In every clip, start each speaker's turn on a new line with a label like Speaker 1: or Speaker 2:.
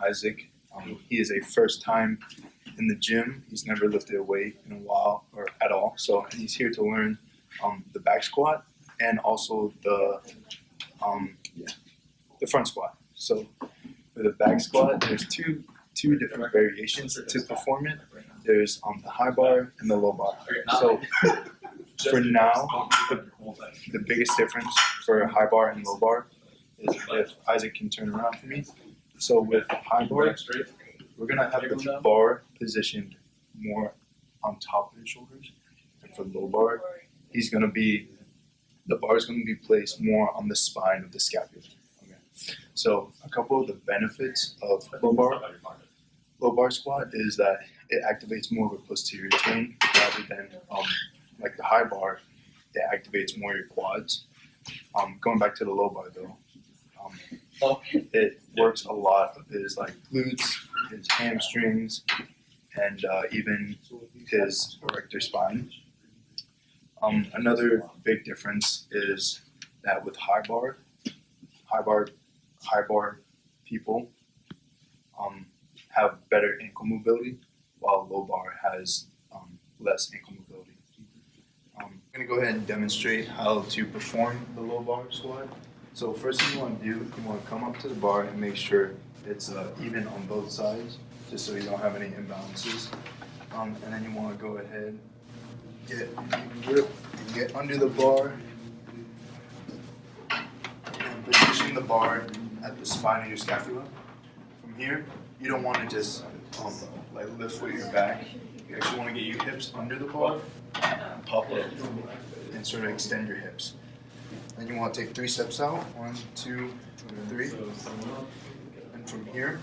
Speaker 1: Isaac. He is a first time in the gym. He's never lifted a weight in a while or at all. So he's here to learn the back squat and also the front squat. So for the back squat, there's two different variations to perform it. There's the high bar and the low bar. So for now, the biggest difference for high bar and low bar is if Isaac can turn around for me. So with high bar, we're gonna have the bar positioned more on top of his shoulders. And for low bar, the bar is gonna be placed more on the spine of the scapula. Okay. So a couple of the benefits of low bar squat is that it activates more of a posterior chain rather than like the high bar, it activates more your quads. Going back to the low bar though, it works a lot of his like glutes, his hamstrings, and even his erector spine. Another big difference is that with high bar people have better ankle mobility, while low bar has less ankle mobility. I'm gonna go ahead and demonstrate how to perform the low bar squat. So first thing you want to do, you want to come up to the bar and make sure it's even on both sides, just so you don't have any imbalances. And then you want to go ahead, get an even grip, and get under the bar, and position the bar at the spine of your scapula. From here, you don't want to just like lift with your back. You actually want to get your hips under the bar, and pop up, and sort of extend your hips. Then you want to take 3 steps out. 1, 2, 3. And from here,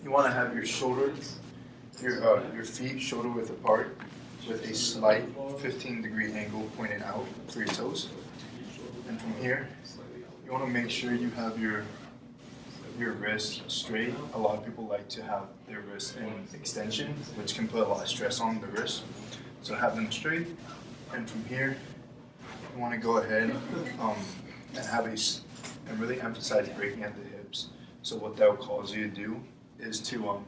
Speaker 1: you want to have your your feet shoulder width apart, with a slight 15-degree angle pointed out for your toes. And from here, you want to make sure you have your wrists straight. A lot of people like to have their wrists in extension, which can put a lot of stress on the wrist. So have them straight. And from here, you want to go ahead and have and really emphasize breaking at the hips. So what that will cause you to do is to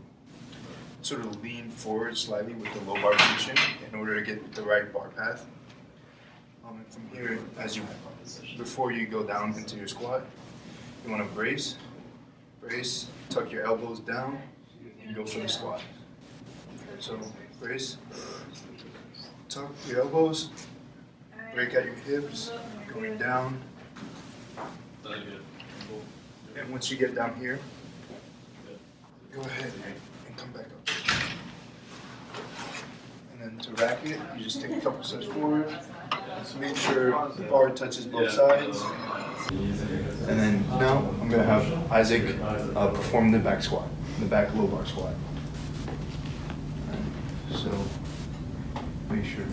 Speaker 1: sort of lean forward slightly with the low bar position in order to get the right bar path. And from here, before you go down into your squat, you want to brace, tuck your elbows down, and go for the squat. So brace, tuck your elbows, break out your hips, going down. And once you get down here, go ahead and come back up. And then to rack it, you just take a couple steps forward. So make sure the bar touches both sides. And then now I'm going to have Isaac perform the back squat, the back low bar squat. So make sure.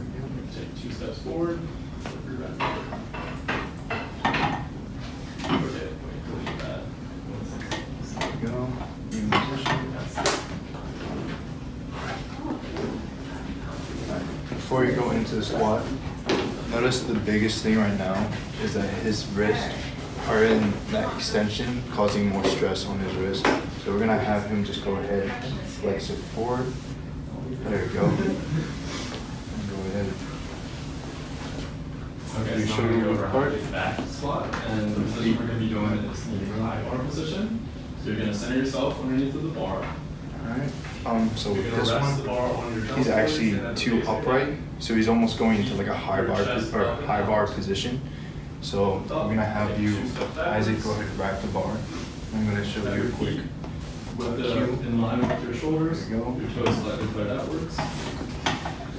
Speaker 2: Take 2 steps forward.
Speaker 1: Go. Even position. Before you go into the squat, notice the biggest thing right now is that his wrists are in that extension, causing more stress on his wrist. So we're gonna have him just go ahead and flex it forward. There we go. And go ahead.
Speaker 2: Okay, so we're going to go over back squat, and the position we're going to be doing is the high bar position. So you're going to center yourself underneath of the bar.
Speaker 1: Alright, so with this one, he's actually too upright, so he's almost going into like a high bar position. So we're going to have you, Isaac, go ahead and rack the bar. I'm going to show you a quick cue.
Speaker 2: In line with your shoulders,
Speaker 1: There we go.
Speaker 2: your toes slightly flared outwards.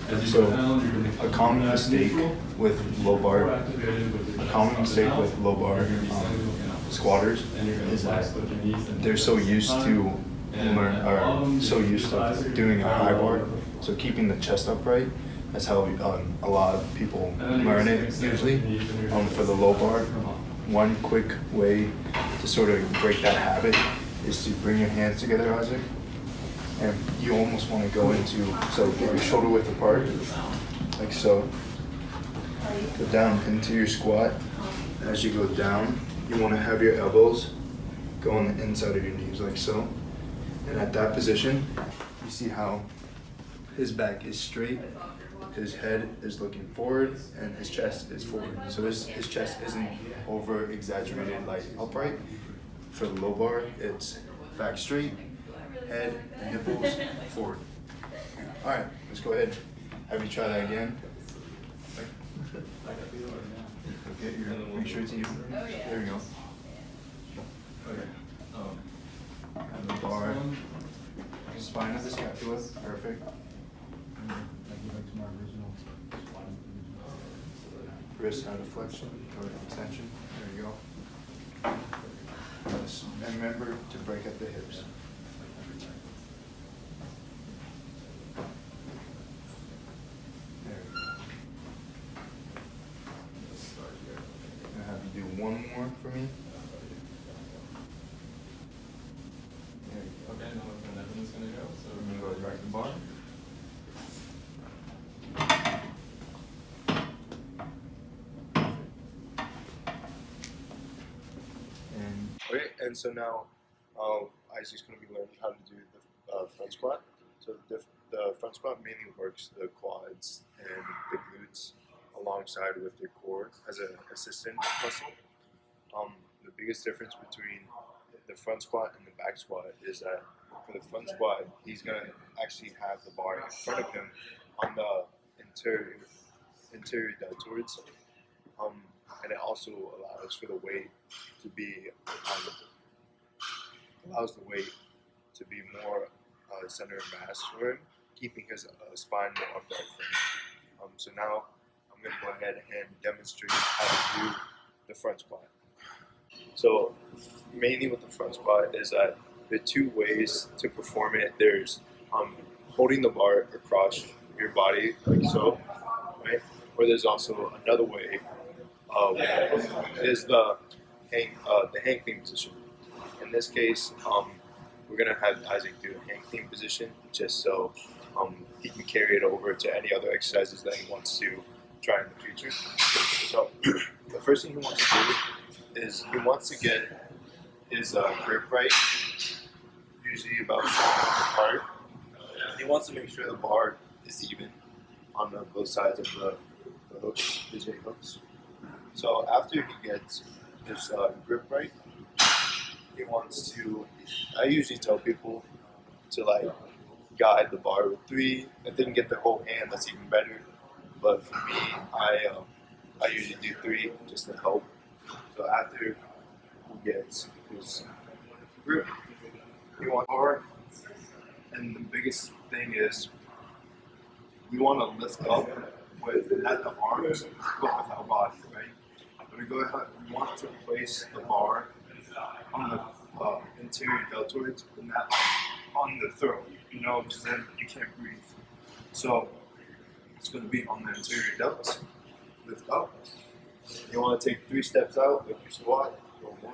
Speaker 2: As you
Speaker 1: So
Speaker 2: go down, you're going to
Speaker 1: a common mistake with low bar, squatters is that they're so used to doing a high bar. So keeping the chest upright, that's how a lot of people learn it usually. For the low bar, one quick way to sort of break that habit is to bring your hands together, Isaac. And you almost want to go into, so get your shoulder width apart, like so. Go down into your squat. As you go down, you want to have your elbows go on the inside of your knees, like so. And at that position, you see how his back is straight, his head is looking forward, and his chest is forward. So his chest isn't over exaggerated like upright. For the low bar, it's back straight, head and nipples forward. All right, let's go ahead. Have you try that again? Okay, make sure it's even. There we go. Okay. And the bar, spine of the scapula, perfect. Wrist out of flexion or extension. There you go. Yes. And remember to break at the hips. There we go. I'm gonna have you do one more for me. There you go.
Speaker 2: Okay, now when everyone's gonna go, so
Speaker 1: I'm gonna go back to the bar. Okay, and so now Isaac's going to be learning how to do the front squat. So the front squat mainly works the quads and the glutes alongside with your core as an assistant muscle. The biggest difference between the front squat and the back squat is that for the front squat, he's going to actually have the bar in front of him on the interior deltoids. And it also allows for the weight to be more center of mass for him, keeping his spine more upright for him. So now I'm going to go ahead and demonstrate how to do the front squat. So mainly with the front squat is that there are two ways to perform it. There's holding the bar across your body like so, right? Or there's also another way. Is the hang clean position. In this case, we're gonna have Isaac do a hang clean position just so he can carry it over to any other exercises that he wants to try in the future. So the first thing he wants to do is he wants to get his grip right, usually about 4 minutes apart. He wants to make sure the bar is even on both sides of the hooks, the J hooks. So after he gets his grip right, he wants to, I usually tell people to like guide the bar with 3. If they can get the whole hand, that's even better. But for me, I usually do 3 just to help. So after he gets his grip, you want bar. And the biggest thing is we want to lift up with not the arms, but with our body, right? We go ahead, we want to place the bar on the interior deltoids, but not on the throat, because then you can't breathe. So it's going to be on the interior delts. Lift up. You want to take 3 steps out with your squat. Go 1,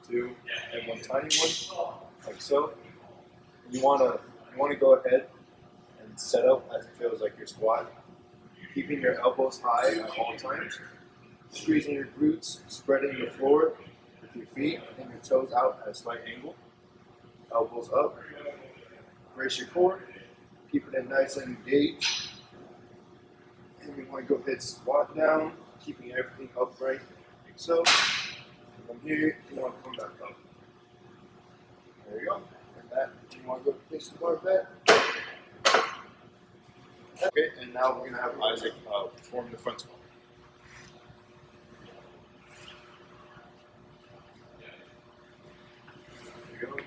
Speaker 1: 2, and 1 tiny one, like so. You want to go ahead and set up as it feels like your squat, keeping your elbows high at all times. Squeezing your glutes, spreading the floor with your feet and your toes out at a slight angle. Elbows up. Brace your core. Keep it nice and engaged. And you want to go ahead, squat down, keeping everything upright, like so. From here, you want to come back up. There you go. And that, you want to go place the bar back. Okay, and now we're going to have Isaac perform the front squat. There you go.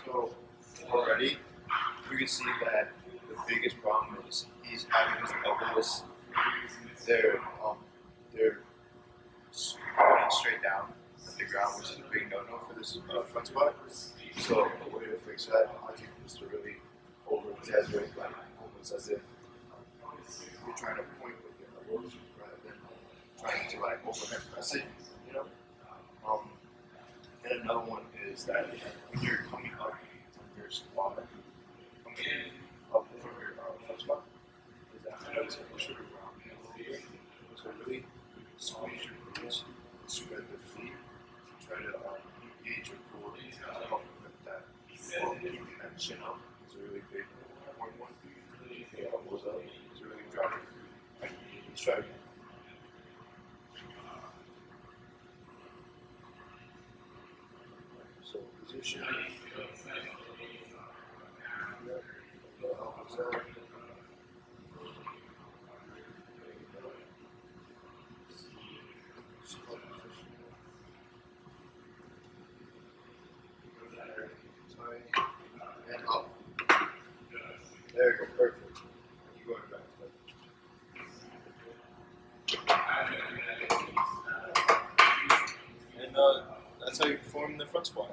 Speaker 1: So already you can see that the biggest problem is he's having his elbows, they're pointing straight down at the ground, which is a big no-no for this front squat. So the way to fix that is to really over-exaggerate, like almost as if you're trying to point with your elbows rather than trying to like overhead press it, And And another one is that when you're coming up from your squat, coming up from your front squat, is that I notice that you should ground here. So really squeeze your glutes, spread the feet, try to engage your core to help prevent that. Keeping that chin up is a really big important one. The elbows up is really driving. Let's try again. So position. Elbows up. And up. There you go, perfect. Keep going back. And that's how you perform in the front squat.